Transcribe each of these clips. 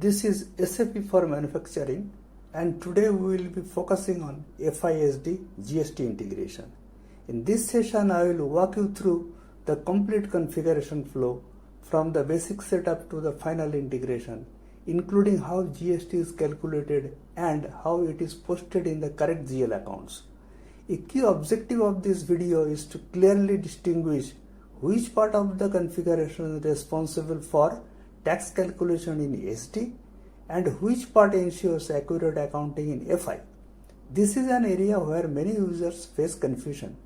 This is SAP for manufacturing, and today we will be focusing on FISD GST integration. In this session I will walk you through the complete configuration flow from the basic setup to the final integration, including how GST is calculated and how it is posted in the correct GL accounts. A key objective of this video is to clearly distinguish which part of the configuration is responsible for tax calculation in SD and which part ensures accurate accounting in FI. This is an area where many users face confusion.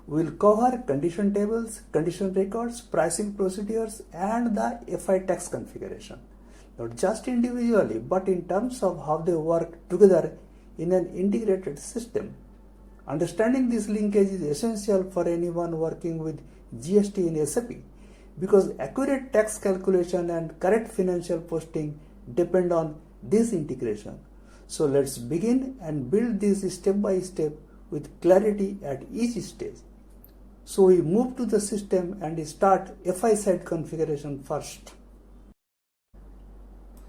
We will cover condition tables, condition records, pricing procedures and the FI tax configuration. Not just individually but in terms of how they work together in an integrated system. Understanding this linkage is essential for anyone working with GST in SAP because accurate tax calculation and correct financial posting depend on this integration. So let's begin and build this step by step with clarity at each stage. So we move to the system and start FI side configuration first.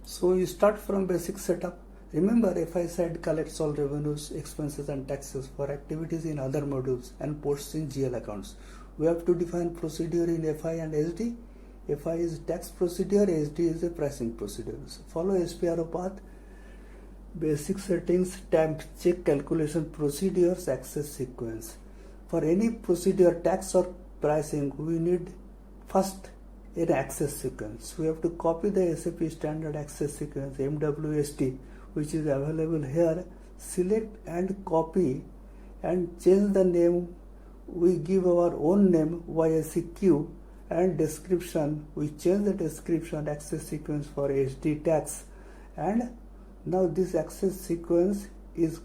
So we start from basic setup. Remember, FI side collects all revenues, expenses and taxes for activities in other modules and posts in GL accounts. We have to define procedure in FI and SD. FI is tax procedure, SD is a pricing procedure. So follow SPRO path, basic settings, temp, check calculation procedures, access sequence. For any procedure, tax or pricing, we need first an access sequence. We have to copy the SAP standard access sequence MWST, which is available here. Select and copy and change the name. We give our own name YSEQ and description. We change the description access sequence for SD tax, and now this access sequence is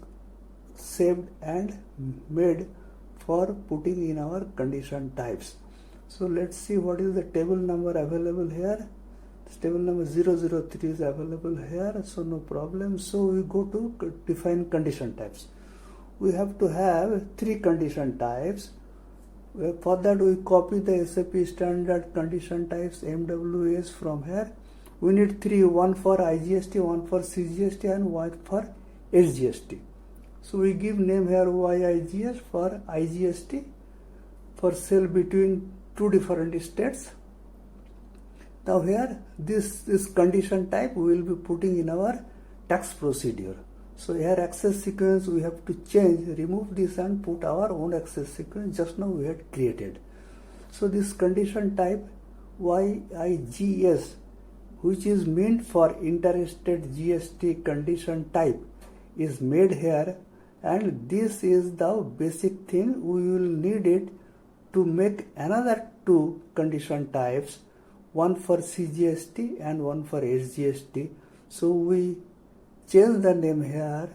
saved and made for putting in our condition types. So let's see what is the table number available here. This table number 003 is available here, so no problem. So we go to define condition types. We have to have 3 condition types. For that we copy the SAP standard condition types MWS from here. We need 3, one for IGST, one for CGST and one for SGST. So we give name here YIGS for IGST for sale between 2 different states. Now here this condition type we will be putting in our tax procedure. So here access sequence we have to change, remove this and put our own access sequence just now we had created. So this condition type YIGS, which is meant for interstate GST condition type, is made here, and this is the basic thing. We will need it to make another 2 condition types, one for CGST and one for SGST. So we change the name here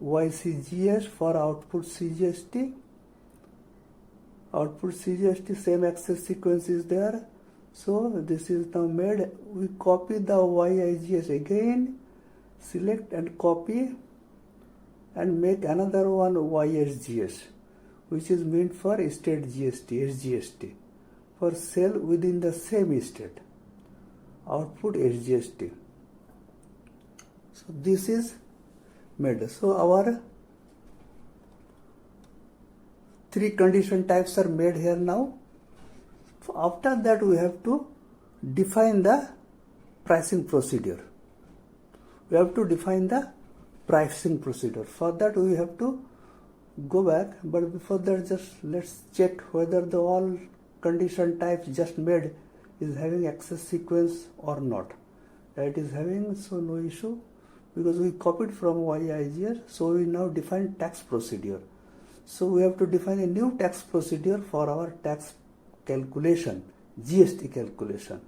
YCGS for output CGST. Output CGST, same access sequence is there. So this is now made. We copy the YIGS again, select and copy and make another one YSGS, which is meant for state GST, SGST, for sale within the same state. Output SGST. So this is made. So our 3 condition types are made here now. After that we have to define the pricing procedure. We have to define the pricing procedure. For that we have to go back, but before that just let's check whether the all condition types just made is having access sequence or not. It is having, so no issue, because we copied from YIGS. So we now define tax procedure. So we have to define a new tax procedure for our tax calculation, GST calculation.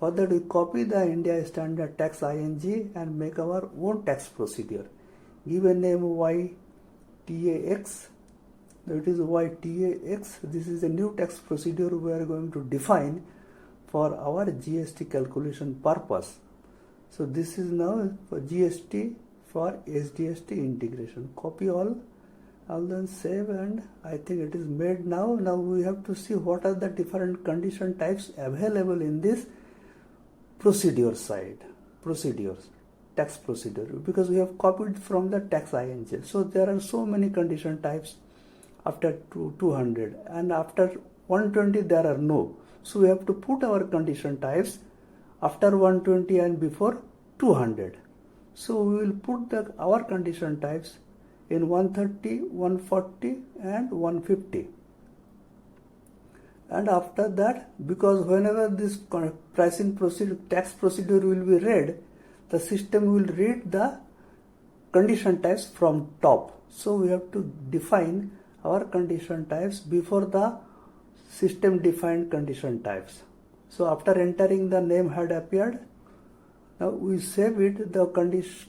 For that we copy the India standard tax ING and make our own tax procedure. Give a name YTAX. It is YTAX. This is a new tax procedure we are going to define for our GST calculation purpose. So this is now for GST for SGST integration. Copy all then save, and I think it is made now. Now we have to see what are the different condition types available in this procedure side. procedures, tax procedure, because we have copied from the tax ING. So there are so many condition types after 200, and after 120 there are no. So we have to put our condition types after 120 and before 200. So we will put our condition types in 130, 140 and 150. And after that, because whenever this pricing procedure, tax procedure will be read, the system will read the condition types from top. So we have to define our condition types before the system defined condition types. So after entering the name had appeared, now we save it, the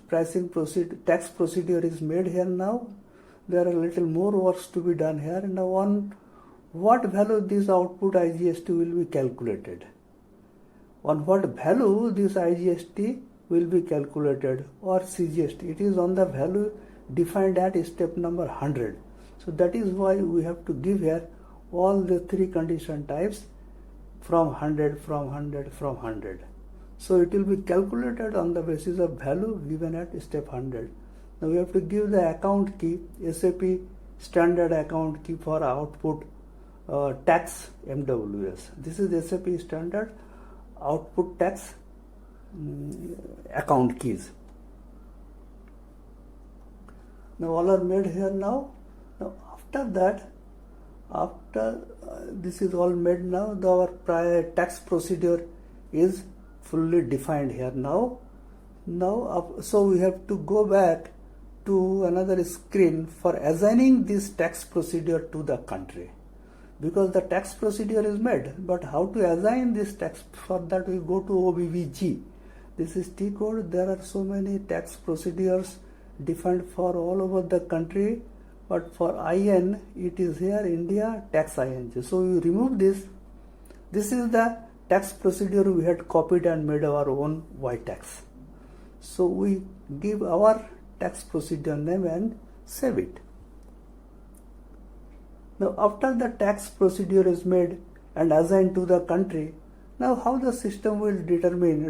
pricing procedure, tax procedure is made here now. There are little more works to be done here. Now on what value this output IGST will be calculated? On what value this IGST will be calculated, or CGST? It is on the value defined at step number 100. So that is why we have to give here all the three condition types from 100, from 100, from 100. So it will be calculated on the basis of value given at step 100. Now we have to give the account key, SAP standard account key for output tax MWS. This is SAP standard output tax account keys. Now all are made here now. Now after that, after this is all made now, our prior tax procedure is fully defined here now. So we have to go back to another screen for assigning this tax procedure to the country, because the tax procedure is made, but how to assign this tax? For that we go to OBBG. This is T code. There are so many tax procedures defined for all over the country, but for IN it is here India tax ING. So we remove this. This is the tax procedure we had copied and made our own Y tax. So we give our tax procedure name and save it. Now after the tax procedure is made and assigned to the country, now how the system will determine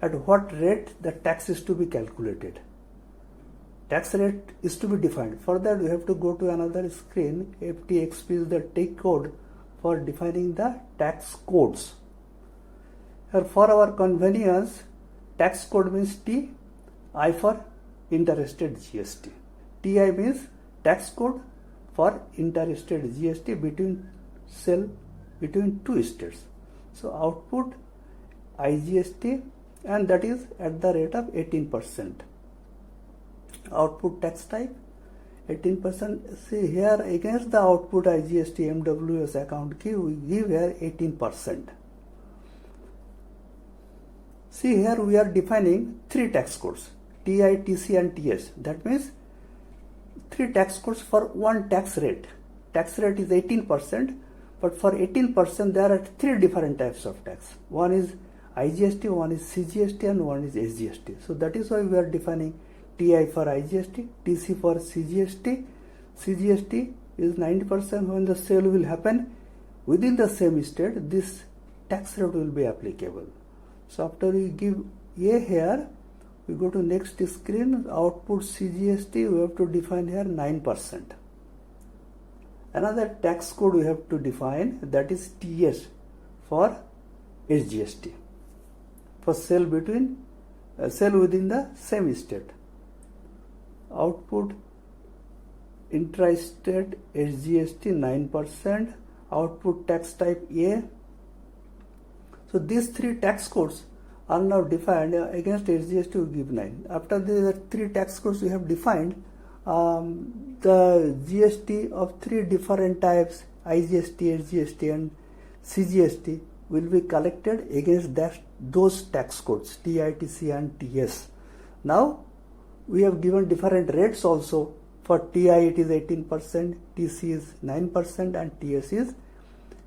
at what rate the tax is to be calculated. Tax rate is to be defined. For that we have to go to another screen. FTXP is the T code for defining the tax codes. Here for our convenience, tax code means T, I for interstate GST. TI means tax code for interstate GST between two states. So output IGST, and that is at the rate of 18%. Output tax type 18%. See here against the output IGST MWS account key we give here 18%. See here we are defining three tax codes, TI, TC and TS. That means three tax codes for one tax rate. Tax rate is 18%, but for 18% there are three different types of tax. One is IGST, one is CGST and one is SGST. So that is why we are defining TI for IGST, TC for CGST. CGST is 90% when the sale will happen within the same state, this tax rate will be applicable. So after we give A here, we go to next screen, output CGST, we have to define here 9%. Another tax code we have to define, that is TS for SGST, for sale within the same state. Output intra-state SGST 9%, output tax type A. So these three tax codes are now defined. Against SGST we give 9. After the three tax codes we have defined, the GST of three different types, IGST, SGST and CGST, will be collected against those tax codes, TI, TC and TS. Now we have given different rates also. For TI it is 18%, TC is 9% and TS is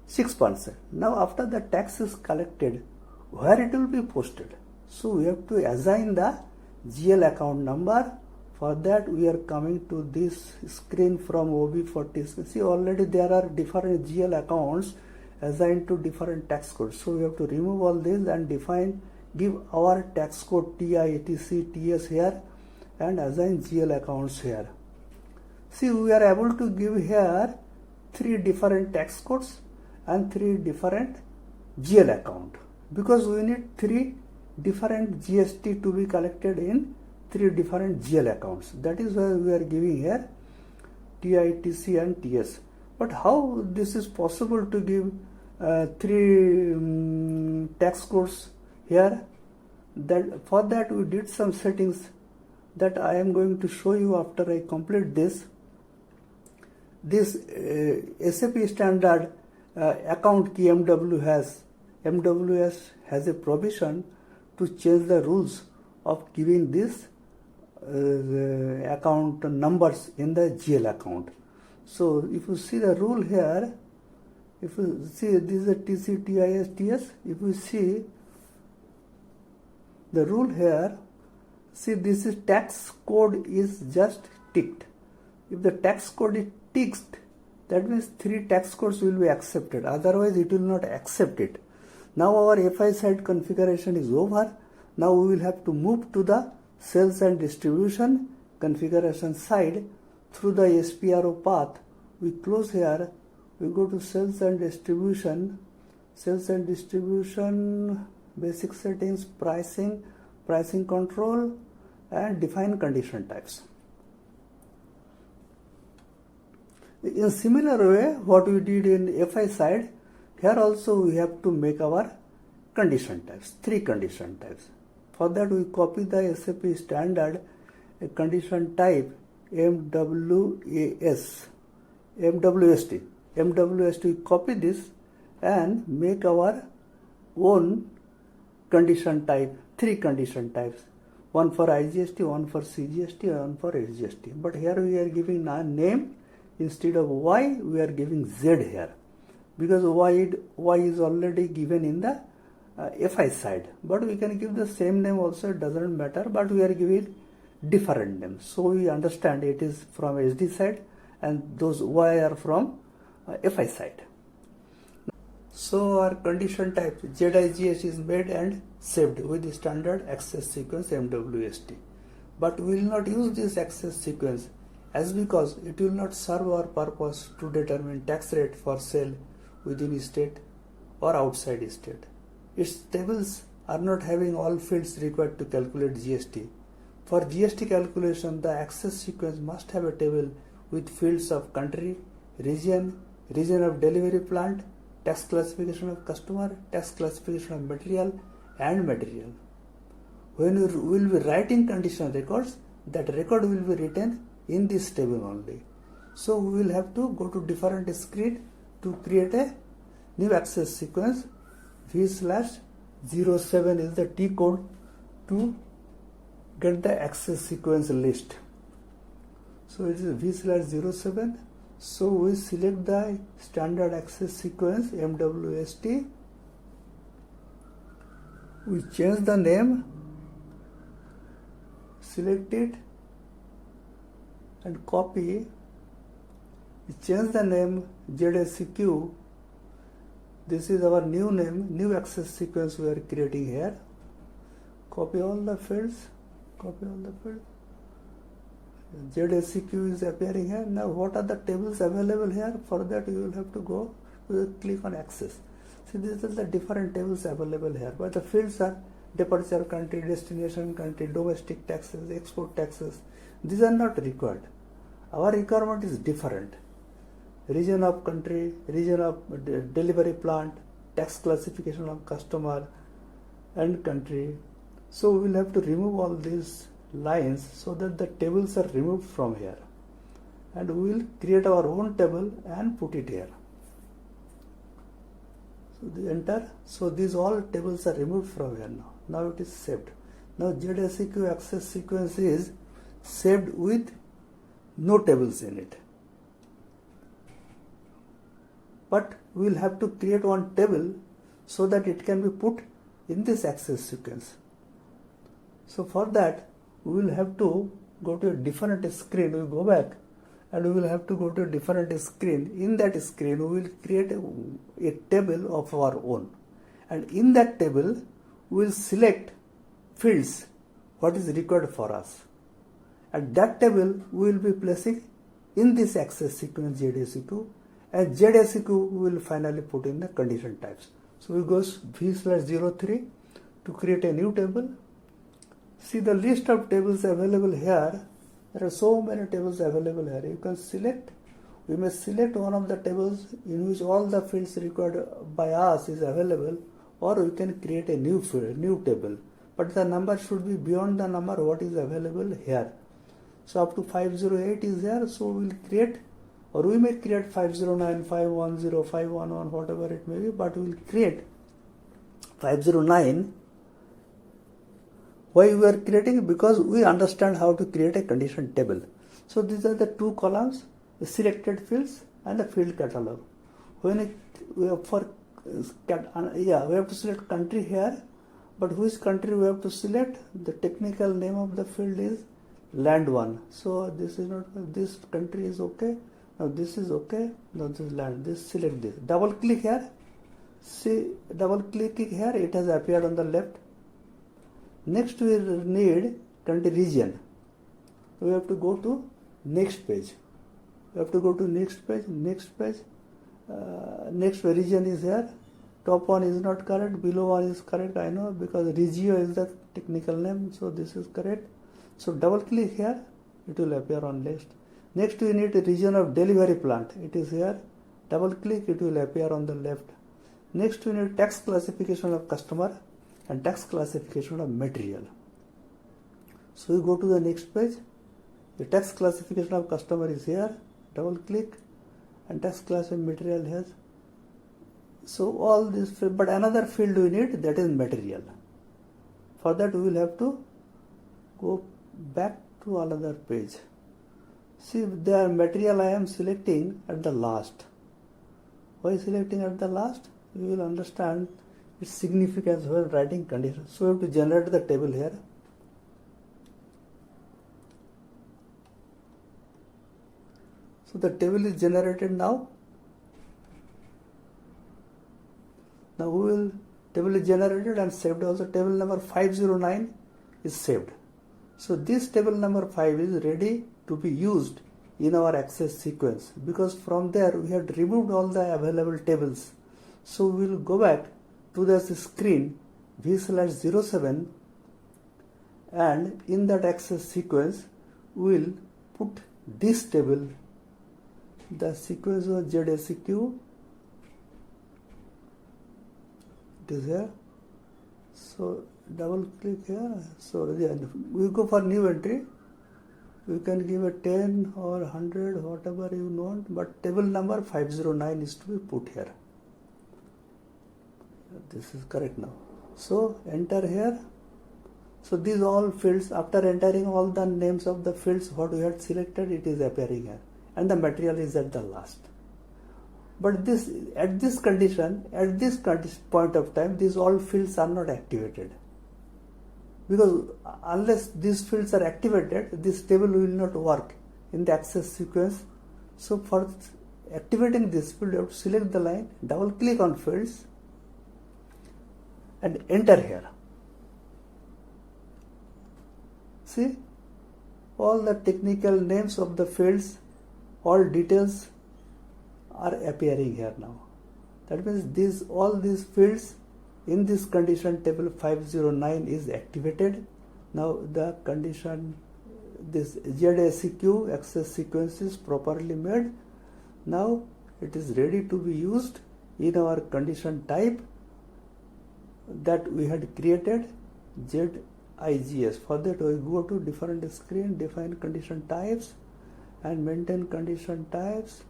6%. Now after the tax is collected, where it will be posted? So we have to assign the GL account number. For that we are coming to this screen from OB40. See, already there are different GL accounts assigned to different tax codes. So we have to remove all this and define give our tax code TI, TC, TS here and assign GL accounts here. See, we are able to give here 3 different tax codes and 3 different GL account, because we need 3 different GST to be collected in 3 different GL accounts. That is why we are giving here TI, TC and TS. But how this is possible to give 3 tax codes here? That for that we did some settings that I am going to show you after I complete this. This SAP standard account key MWS has a provision to change the rules of giving this account numbers in the GL account. So if you see the rule here, if you see this is a TC, TIS, TS, if you see the rule here, see this is tax code is just ticked. If the tax code is ticked, that means 3 tax codes will be accepted, otherwise it will not accept it. Now our FI side configuration is over. Now we will have to move to the sales and distribution configuration side through the SPRO path. We close here, we go to sales and distribution, basic settings, pricing control and define condition types. In similar way, what we did in FI side, here also we have to make our condition types, 3 condition types. For that we copy the SAP standard condition type MWST. We copy this and make our own condition type, 3 condition types. One for IGST, one for CGST, and one for SGST. But here we are giving a name. Instead of Y, we are giving Z here, because Y is already given in the FI side. But we can give the same name also, it doesn't matter, but we are giving different names. So we understand it is from SD side and those Y are from FI side. So our condition type ZIGS is made and saved with the standard access sequence MWST. But we will not use this access sequence as because it will not serve our purpose to determine tax rate for sale within state or outside state. Its tables are not having all fields required to calculate GST. For GST calculation, the access sequence must have a table with fields of country, region of delivery plant, tax classification of customer, tax classification of material and material. When we will be writing condition records, that record will be written in this table only. So we will have to go to different screen to create a new access sequence. V/07 is the T code to get the access sequence list. So it is V/07. So we select the standard access sequence MWST. We change the name, select it and copy. We change the name ZSQ. This is our new name, new access sequence we are creating here. Copy all the fields. ZSQ is appearing here. Now what are the tables available here? For that you will have to go to click on access. See, these are the different tables available here. But the fields are departure country, destination country, domestic taxes, export taxes. These are not required. Our requirement is different. Region of country, region of delivery plant, tax classification of customer and country. So we will have to remove all these lines so that the tables are removed from here. And we will create our own table and put it here. So enter. So these all tables are removed from here now. Now it is saved. Now ZSQ access sequence is saved with no tables in it. But we will have to create one table so that it can be put in this access sequence. So for that we will have to go to a different screen. We will go back and we will have to go to a different screen. In that screen we will create a table of our own, and in that table we will select fields what is required for us. At that table, we will be placing in this access sequence ZSEQ, and ZSEQ we will finally put in the condition types. So we go V/03 to create a new table. See the list of tables available here. There are so many tables available here. You can select. We may select one of the tables in which all the fields required by us is available, or we can create a new field, new table. But the number should be beyond the number what is available here. So up to 508 is there. So we will create, or we may create 509, 510, 511, whatever it may be. But we will create 509. Why we are creating? Because we understand how to create a condition table. So these are the two columns, the selected fields and the field catalog. When we have we have to select country here, but which country we have to select? The technical name of the field is land 1. So this is not, this country is okay. Now this is okay. Now this is land. This select this. Double click here. See, double clicking here, it has appeared on the left. Next we need country region. We have to go to next page. We have to go to next page. Next region is here. Top one is not correct. Below one is correct. I know, because regio is the technical name. So this is correct. So double click here. It will appear on next. Next we need a region of delivery plant. It is here. Double click. It will appear on the left. Next we need tax classification of customer and tax classification of material. So we go to the next page. The tax classification of customer is here. Double click, and tax class of material here. So all this field, but another field we need, that is material. For that we will have to go back to another page. See, the material I am selecting at the last. Why selecting at the last? You will understand its significance when writing conditions. So we have to generate the table here. So the table is generated now. Now table is generated and saved also. Table number 509 is saved. So this table number 5 is ready to be used in our access sequence, because from there we had removed all the available tables. So we will go back to the screen V/07, and in that access sequence we will put this table, the sequence of ZSEQ. It is here. So double click here. So yeah, we go for new entry. We can give a 10 or 100, whatever you want, but table number 509 is to be put here. This is correct now. So enter here. So these all fields, after entering all the names of the fields what we had selected, it is appearing here, and the material is at the last. But at this point of time, these all fields are not activated, because unless these fields are activated, this table will not work in the access sequence. So for activating this field, you have to select the line, double click on fields, and enter here. See, all the technical names of the fields, all details are appearing here now. That means all these fields in this condition table 509 is activated. Now the condition, this ZSEQ access sequence is properly made. Now it is ready to be used in our condition type that we had created, IGST. For that we go to different screen, define condition types and maintain condition types.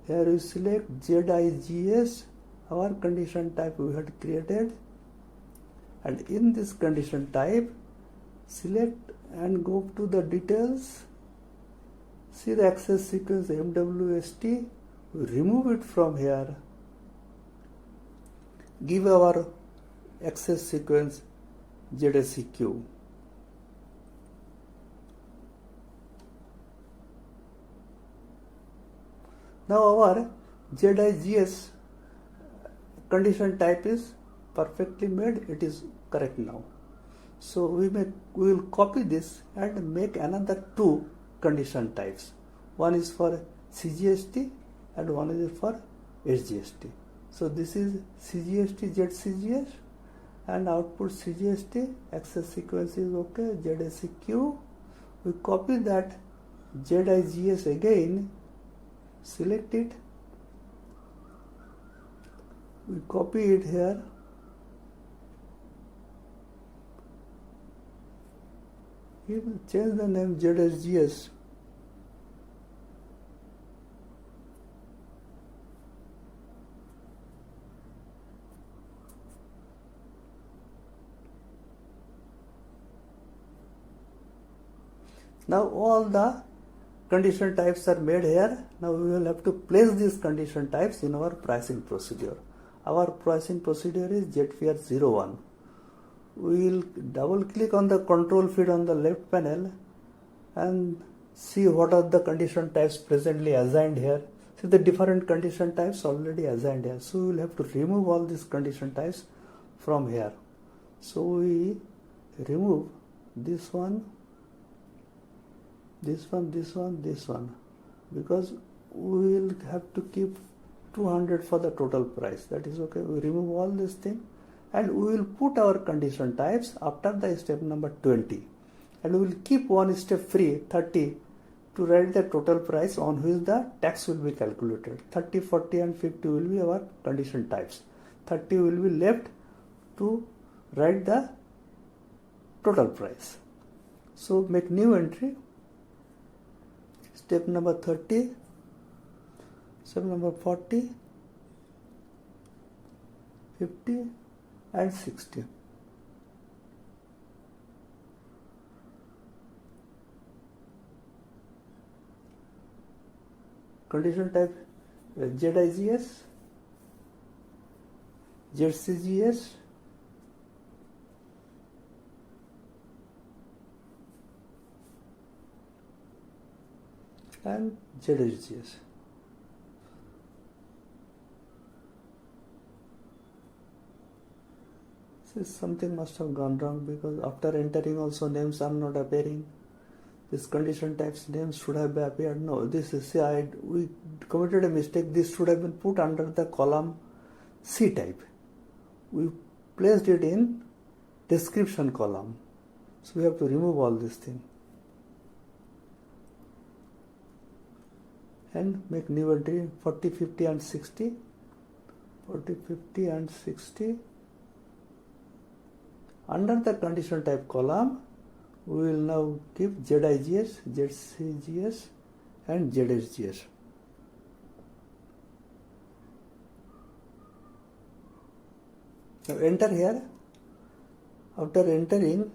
Here we select IGST, our condition type we had created, and in this condition type select and go to the details. See the access sequence MWST, we remove it from here, give our access sequence ZSEQ. Now our ZIGS condition type is perfectly made, it is correct now. So we will copy this and make another two condition types. One is for CGST and one is for SGST. So this is CGST ZCGS and output CGST, access sequence is okay, ZSEQ. We copy that ZIGS again, select it, we copy it here, change the name ZSGS. Now all the condition types are made here. Now we will have to place these condition types in our pricing procedure. Our pricing procedure is ZPR01. We will double click on the control feed on the left panel and see what are the condition types presently assigned here. See the different condition types already assigned here. So we will have to remove all these condition types from here. So we remove this one, this one, this one, this one, because we will have to keep 200 for the total price. That is okay. We remove all this thing and we will put our condition types after the step number 20, and we will keep one step free, 30, to write the total price on which the tax will be calculated. 30, 40 and 50 will be our condition types. 30 will be left to write the total price. So make new entry. Step number 30, step number 40, 50 and 60. Condition type ZIGS, ZCGS, and ZSGS. Something must have gone wrong, because after entering also names are not appearing. This condition types names should have appeared. No, this is, we committed a mistake. This should have been put under the column C type. We placed it in description column. So we have to remove all this thing and make new entry 40, 50 and 60. 40, 50 and 60. Under the condition type column, we will now keep ZIGS, ZCGS and ZSGS. Now enter here. After entering,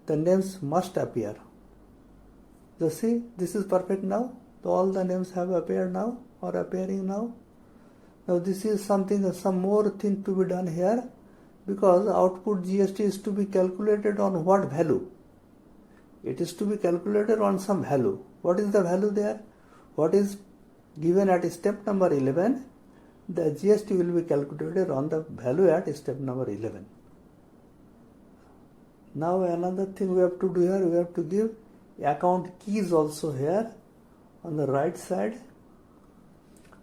the names must appear. So see, this is perfect now. All the names have appeared now or appearing now. Now this is something, some more thing to be done here, because output GST is to be calculated on what value? It is to be calculated on some value. What is the value there? What is given at step number 11? The GST will be calculated on the value at step number 11. Now another thing we have to do here, we have to give account keys also here on the right side.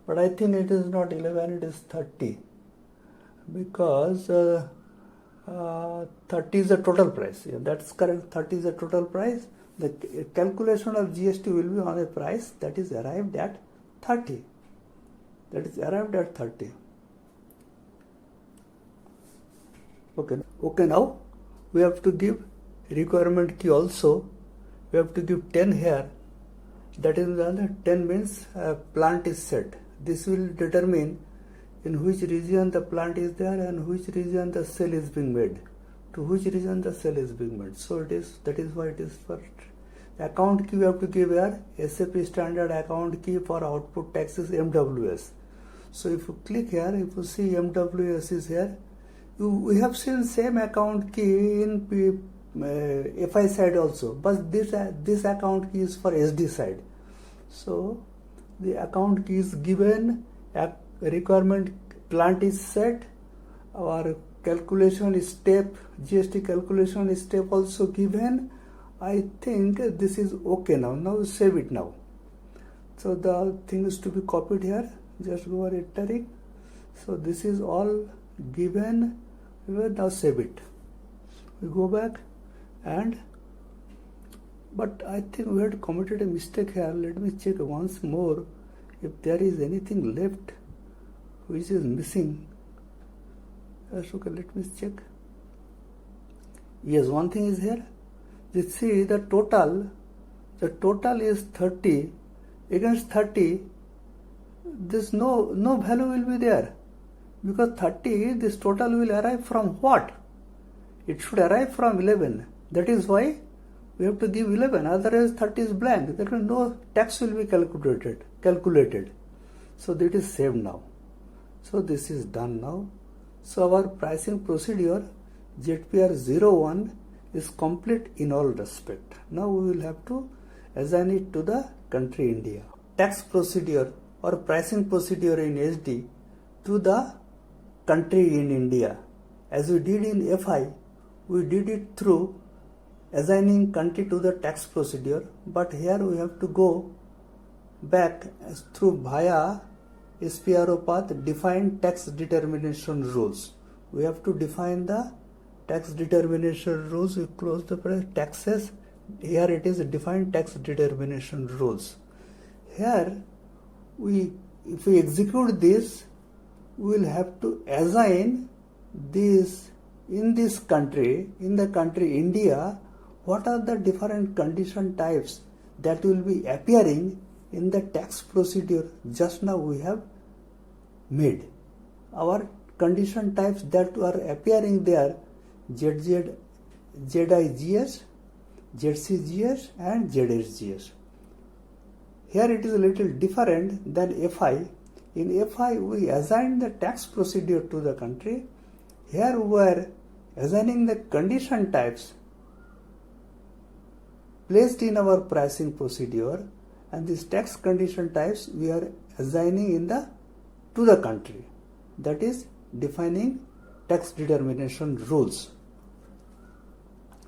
But I think it is not 11, it is 30. Because 30 is the total price. Yeah, that's correct. 30 is the total price. The calculation of GST will be on a price that is arrived at 30. That is arrived at 30. Okay, now we have to give requirement key also. We have to give 10 here. That is the 10 means plant is set. This will determine in which region the plant is there and which region the sale is being made, to which region the sale is being made. So that is why it is first. Account key we have to give here, SAP standard account key for output tax is MWS. So if you click here, if you see MWS is here, we have seen same account key in FI side also, but this account key is for SD side. So the account key is given, requirement plant is set, our calculation step, GST calculation step also given. I think this is okay now. Now save it now. So the thing is to be copied here. Just go over entering. So this is all given. Now save it. We go back and but I think we had committed a mistake here. Let me check once more if there is anything left which is missing. Okay, let me check. Yes, one thing is here. You see the total is 30 against 30. This no value will be there, because 30, this total will arrive from what? It should arrive from 11. That is why we have to give 11, otherwise 30 is blank. That means no tax will be calculated. So that is saved now. So this is done now. So our pricing procedure ZPR 01 is complete in all respect. Now we will have to assign it to the country India. Tax procedure or pricing procedure in SD to the country in India. As we did in FI, we did it through assigning country to the tax procedure, but here we have to go back through via SPRO path, define tax determination rules. We have to define the tax determination rules. We close the taxes. Here it is define tax determination rules. Here if we execute this, we will have to assign this in this country, in the country India, what are the different condition types that will be appearing in the tax procedure just now we have made. Our condition types that are appearing there, ZZ, ZIGS, ZCGS and ZSGS. Here it is a little different than FI. In FI we assign the tax procedure to the country. Here we are assigning the condition types placed in our pricing procedure, and these tax condition types we are assigning to the country. That is defining tax determination rules.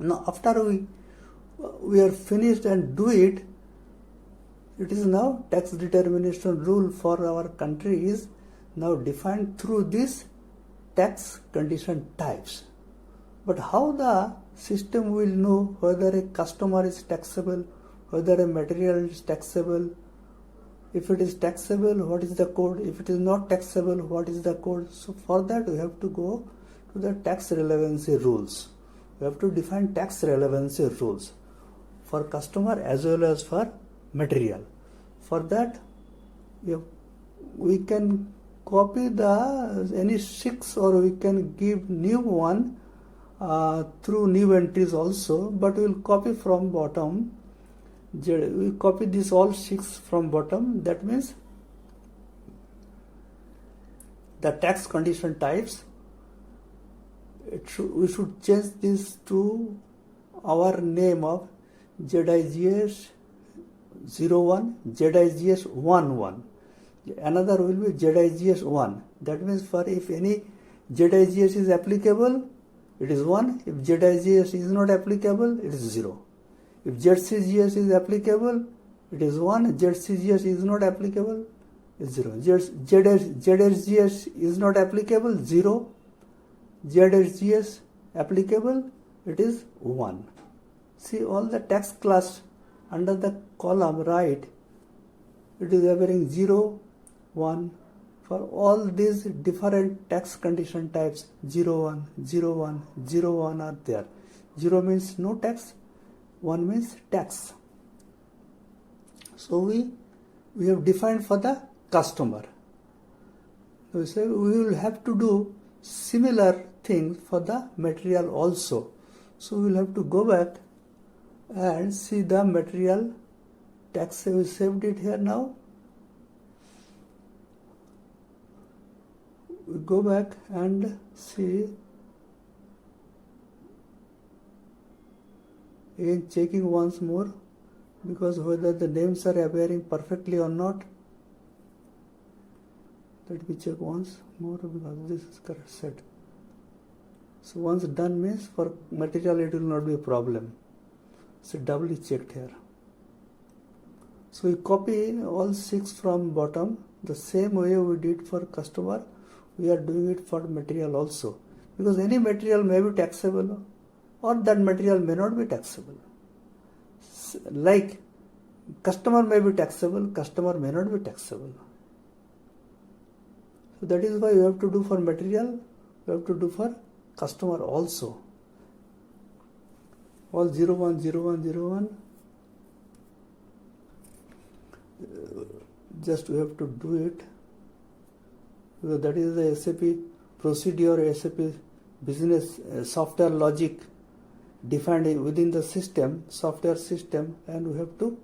Now after we are finished and do it, it is now tax determination rule for our country is now defined through these tax condition types. But how the system will know whether a customer is taxable, whether a material is taxable? If it is taxable, what is the code? If it is not taxable, what is the code? So for that we have to go to the tax relevancy rules. We have to define tax relevancy rules for customer as well as for material. For that we can copy any 6 or we can give new one through new entries also, but we will copy from bottom. We copy this all 6 from bottom. That means the tax condition types, we should change this to our name of ZIGS 01, ZIGS 11. Another will be ZIGS 1. That means for if any ZIGS is applicable, it is 1. If ZIGS is not applicable, it is 0. If ZCGS is applicable, it is 1. ZCGS is not applicable, it is 0. ZSGS is not applicable, 0. ZSGS applicable, it is 1. See all the tax class under the column right, it is appearing 0, 1. For all these different tax condition types, 0, 1, 0, 1, 0, 1 are there. 0 means no tax, 1 means tax. So we have defined for the customer. We say we will have to do similar thing for the material also. So we will have to go back and see the material tax. We saved it here now. We go back and see, again checking once more, because whether the names are appearing perfectly or not. Let me check once more, because this is correct set. So once done means for material it will not be a problem. So doubly checked here. So we copy all 6 from bottom. The same way we did for customer, we are doing it for material also. Because any material may be taxable or that material may not be taxable. Like customer may be taxable, customer may not be taxable. So that is why you have to do for material, you have to do for customer also. All 01, 01, 01. Just we have to do it, because that is the SAP procedure, SAP business software logic defined within the system, software system, and we have to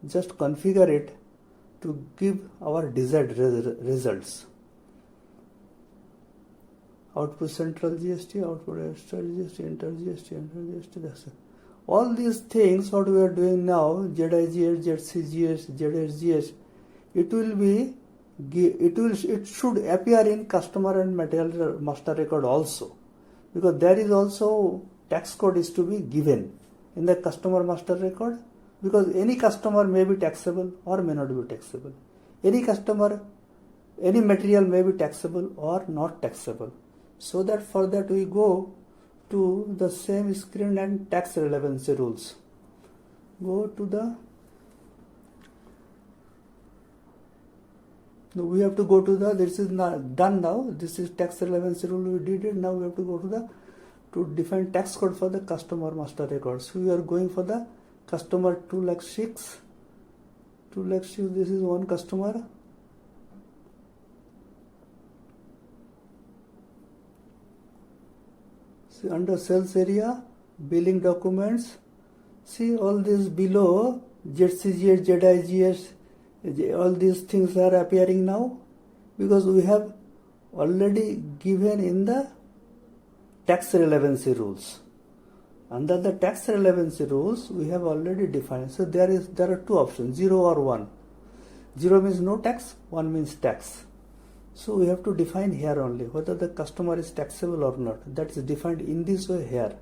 just configure it to give our desired results. Output central GST, output extra GST, inter GST, that's it. All these things what we are doing now, ZIGS, ZCGS, ZSGS, it should appear in customer and material master record also, because there is also tax code is to be given in the customer master record, because any customer may be taxable or may not be taxable. Any customer, any material may be taxable or not taxable. So that for that we go to the same screen and tax relevancy rules. Go to the, we have to go to the, this is not done now, this is tax relevancy rule, we did it, now we have to go to the, to define tax code for the customer master records. So we are going for the customer 2,06,000, 2,06,000, this is one customer. See, under sales area, billing documents, see all this below, ZCGS, ZIGS, all these things are appearing now, because we have already given in the tax relevancy rules. Under the tax relevancy rules, we have already defined. So there are two options, 0 or 1. 0 means no tax, 1 means tax. So we have to define here only whether the customer is taxable or not. That is defined in this way here.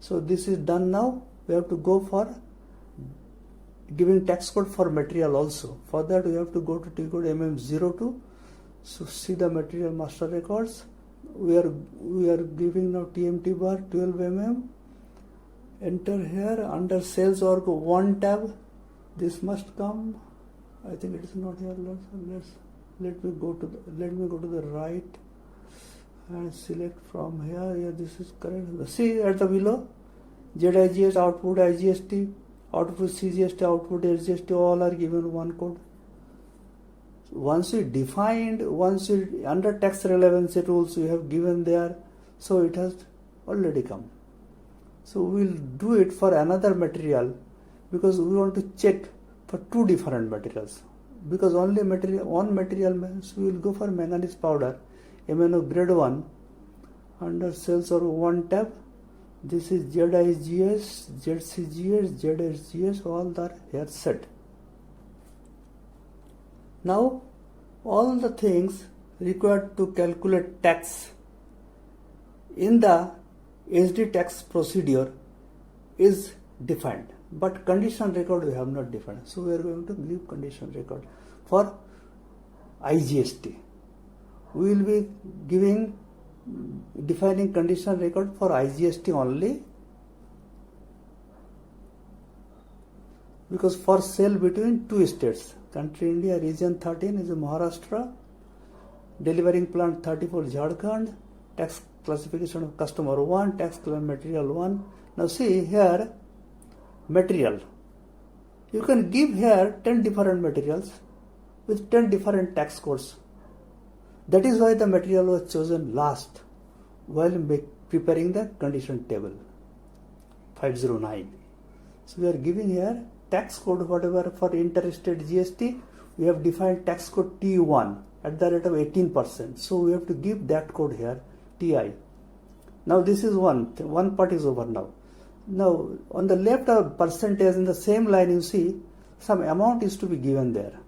So this is done now. We have to go for giving tax code for material also. For that we have to go to T code MM02. So see the material master records. We are giving now TMT bar 12 mm. Enter here under sales org 1 tab. This must come. I think it is not here. Let me go to the right and select from here. Yeah, this is correct. See at the below, ZIGS, output IGST, output CGST, output SGST, all are given one code. Once you under tax relevancy rules you have given there, so it has already come. So we will do it for another material, because we want to check for two different materials. Because only one material means we will go for manganese powder, MNO grade 1, under sales or 1 tab. This is ZIGS, ZCGS, ZSGS, all are here set. Now all the things required to calculate tax in the SD tax procedure is defined, but condition record we have not defined. So we are going to give condition record for IGST. We will be defining condition record for IGST only, because for sale between two states, country India, region 13 is Maharashtra, delivering plant 34 Jharkhand, tax classification of customer 1, tax claim material 1. Now see here, material. You can give here 10 different materials with 10 different tax codes. That is why the material was chosen last while preparing the condition table 509. So we are giving here tax code whatever for interstate GST. We have defined tax code T1 at the rate of 18%. So we have to give that code here TI. Now this is one part is over now. Now on the left of percentage in the same line you see some amount is to be given there.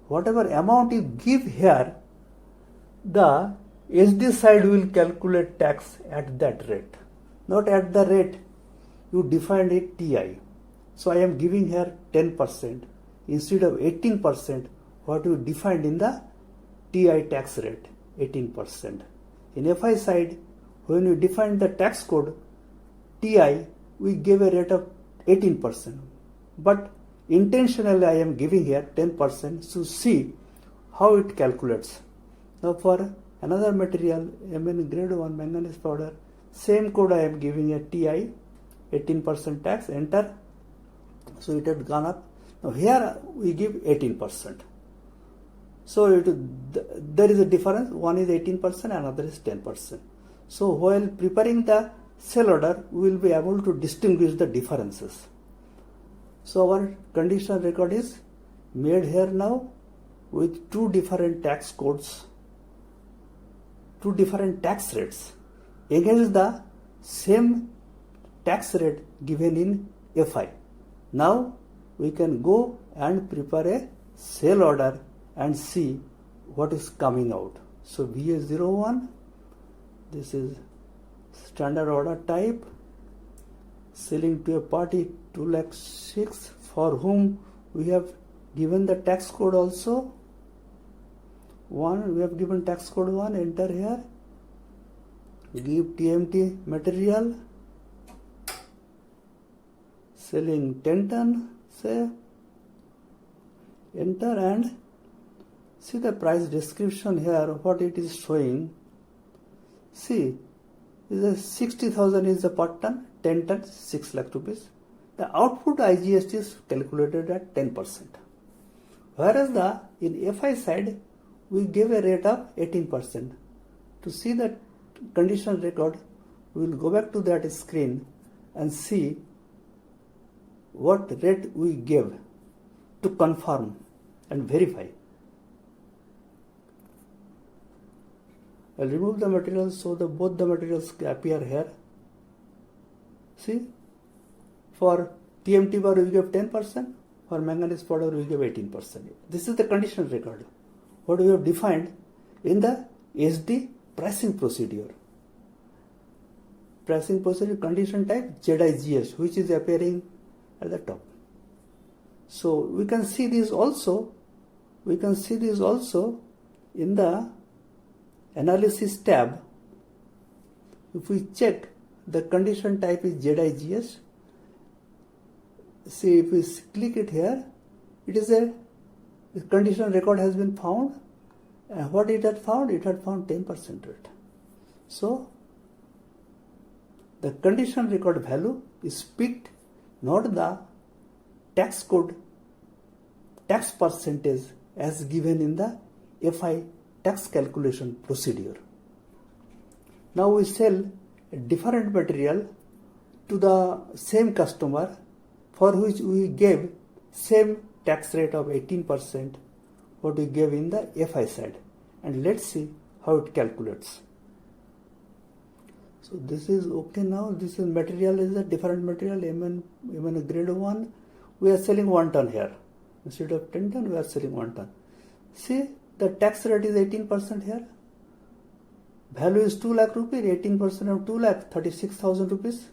Whatever amount you give here, the SD side will calculate tax at that rate, not at the rate you defined it TI. So I am giving here 10% instead of 18% what you defined in the TI tax rate, 18%. In FI side, when you define the tax code TI, we gave a rate of 18%. But intentionally I am giving here 10% to see how it calculates. Now for another material, Mn grade 1 manganese powder, same code I am giving a TI, 18% tax, enter. So it had gone up. Now here we give 18%. So there is a difference. One is 18%, another is 10%. So while preparing the sale order, we will be able to distinguish the differences. So our conditional record is made here now with two different tax codes, two different tax rates against the same tax rate given in FI. Now we can go and prepare a sale order and see what is coming out. So VA01, this is standard order type, selling to a party 2,06,000 for whom we have given the tax code also. We have given tax code 1, enter here, give TMT material, selling 10 ton, say, enter and see the price description here, what it is showing. See, is a 60,000 is the per ton, 10 ton, 6 lakh rupees. The output IGST is calculated at 10%. Whereas in FI side, we gave a rate of 18%. To see the conditional record, we will go back to that screen and see what rate we gave to confirm and verify. I'll remove the materials so that both the materials appear here. See, for TMT bar we give 10%, for manganese powder we give 18%. This is the conditional record. What we have defined in the SD pricing procedure. Pricing procedure condition type ZIGS, which is appearing at the top. So we can see this also. We can see this also in the analysis tab. If we check, the condition type is ZIGS. See, if we click it here, it is a condition record has been found. And what it had found? It had found 10% rate. So the condition record value is picked, not the tax code, tax percentage as given in the FI tax calculation procedure. Now we sell a different material to the same customer for which we gave same tax rate of 18% what we gave in the FI side, and let's see how it calculates. So this is okay now. This is material is a different material, Mn grade 1. We are selling 1 ton here. Instead of 10 ton, we are selling 1 ton. See, the tax rate is 18% here. Value is 2 lakh rupees, 18% of 2 lakh, 36,000 rupees.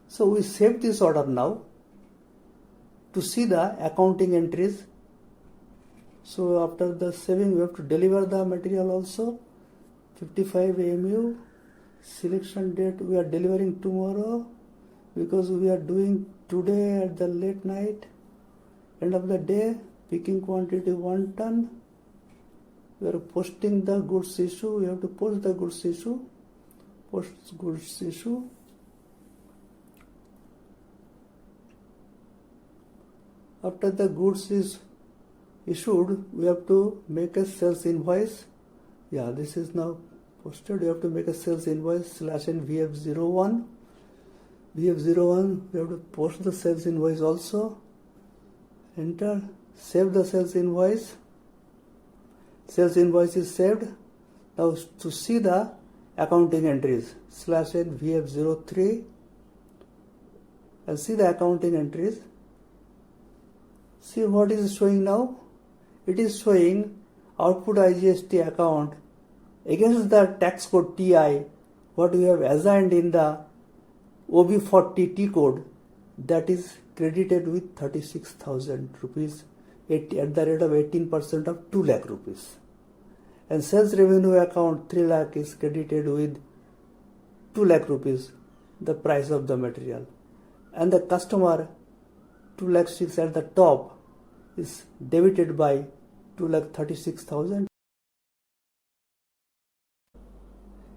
So we save this order now to see the accounting entries. So after the saving, we have to deliver the material also. 55 AMU. Selection date we are delivering tomorrow because we are doing today at the late night. End of the day, picking quantity 1 ton. We are posting the goods issue. We have to post the goods issue. Post goods issue. After the goods is issued, we have to make a sales invoice. Yeah, this is now posted. You have to make a sales invoice /n VF01. VF01, we have to post the sales invoice also. Enter, save the sales invoice. Sales invoice is saved. Now to see the accounting entries /n VF03 and see the accounting entries. See what is showing now. It is showing output IGST account Against the tax code TI, what we have assigned in the OB40 T code, that is credited with 36,000 rupees at the rate of 18% of 2 lakh rupees. And sales revenue account 3 lakh is credited with 2 lakh rupees, the price of the material. And the customer 2 lakh 6 at the top is debited by 2 lakh 36,000.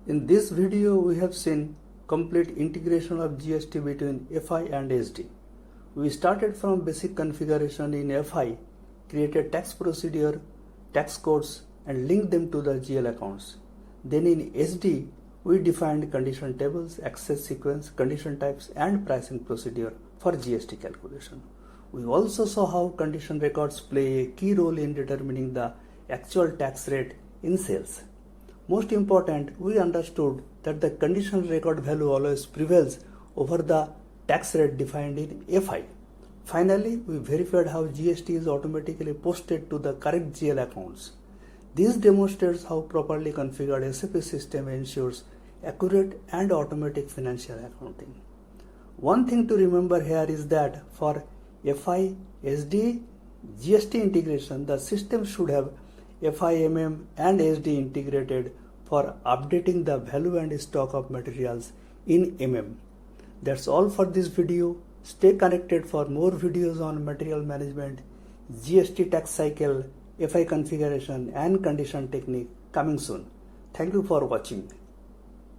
In this video, we have seen complete integration of GST between FI and SD. We started from basic configuration in FI, created tax procedure, tax codes, and linked them to the GL accounts. Then in SD, we defined condition tables, access sequence, condition types, and pricing procedure for GST calculation. We also saw how condition records play a key role in determining the actual tax rate in sales. Most important, we understood that the condition record value always prevails over the tax rate defined in FI. Finally, we verified how GST is automatically posted to the correct GL accounts. This demonstrates how properly configured SAP system ensures accurate and automatic financial accounting. One thing to remember here is that for FI, SD, GST integration, the system should have FIMM and SD integrated for updating the value and stock of materials in MM. That's all for this video. Stay connected for more videos on material management, GST tax cycle, FI configuration and condition technique coming soon. Thank you for watching.